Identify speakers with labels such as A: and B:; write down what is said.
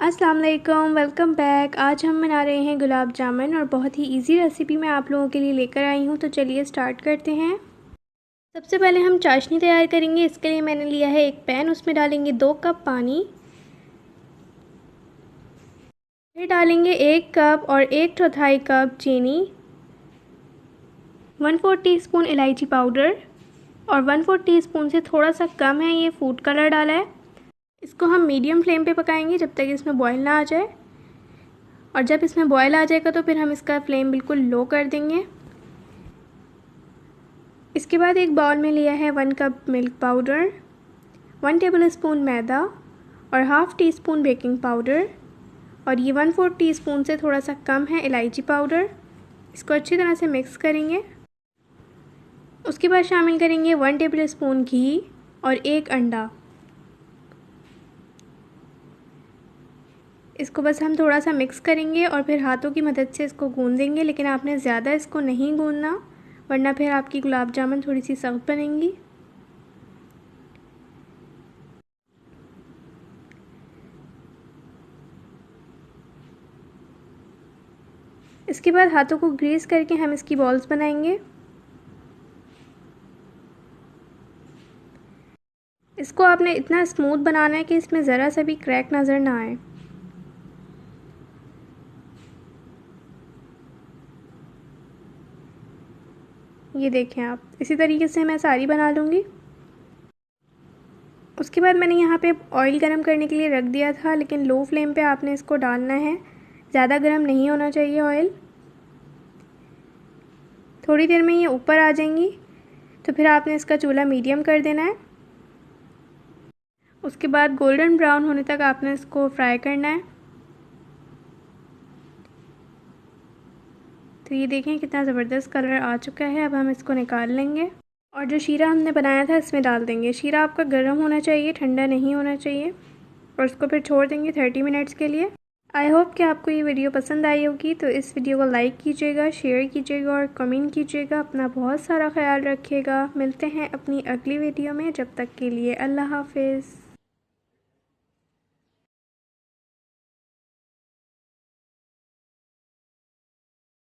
A: अस्सलाम वालेकुम, welcome back. आज हम बना रहे हैं गुलाब जामुन और बहुत ही इजी रेसिपी मैं आप लोगों के लिए लेकर आई हूँ। तो चलिए स्टार्ट करते हैं। सबसे पहले हम चाशनी तैयार करेंगे। इसके लिए मैंने लिया है एक पैन, उसमें डालेंगे 2 कप पानी, फिर डालेंगे 1 कप और 1/4 कप चीनी, 1/4 टीस्पून इलायची पाउडर और 1/4 टीस्पून से थोड़ा सा कम है ये फूड कलर डाला है। इसको हम मीडियम फ्लेम पे पकाएंगे जब तक इसमें बॉयल ना आ जाए, और जब इसमें बॉयल आ जाएगा तो फिर हम इसका फ्लेम बिल्कुल लो कर देंगे। इसके बाद एक बाउल में लिया है 1 कप मिल्क पाउडर, 1 टेबलस्पून मैदा और half tea spoon baking powder, और ये 1/4 टीस्पून से थोड़ा सा कम है इलायची पाउडर। इसको अच्छी तरह से मिक्स करेंगे। उसके बाद शामिल करेंगे 1 टेबलस्पून घी और 1 अंडा। इसको बस हम थोड़ा सा मिक्स करेंगे और फिर हाथों की मदद से इसको गूंदेंगे, लेकिन आपने ज़्यादा इसको नहीं गूंदना वरना फिर आपकी गुलाब जामुन थोड़ी सी सख्त बनेंगी। इसके बाद हाथों को ग्रीस करके हम इसकी बॉल्स बनाएंगे। इसको आपने इतना स्मूथ बनाना है कि इसमें ज़रा सा भी क्रैक नज़र ना आए। ये देखें आप, इसी तरीके से मैं सारी बना लूँगी। उसके बाद मैंने यहाँ पे ऑयल गरम करने के लिए रख दिया था, लेकिन लो फ्लेम पे आपने इसको डालना है, ज़्यादा गरम नहीं होना चाहिए ऑयल। थोड़ी देर में ये ऊपर आ जाएंगी तो फिर आपने इसका चूल्हा मीडियम कर देना है। उसके बाद गोल्डन ब्राउन होने तक आपने इसको फ्राई करना है। तो ये देखें कितना ज़बरदस्त कलर आ चुका है। अब हम इसको निकाल लेंगे और जो शीरा हमने बनाया था इसमें डाल देंगे। शीरा आपका गर्म होना चाहिए, ठंडा नहीं होना चाहिए, और इसको फिर छोड़ देंगे 30 मिनट्स के लिए। आई होप कि आपको ये वीडियो पसंद आई होगी। तो इस वीडियो को लाइक कीजिएगा, शेयर कीजिएगा और कमेंट कीजिएगा। अपना बहुत सारा ख्याल रखिएगा। मिलते हैं अपनी अगली वीडियो में, जब तक के लिए अल्लाह हाफिज़।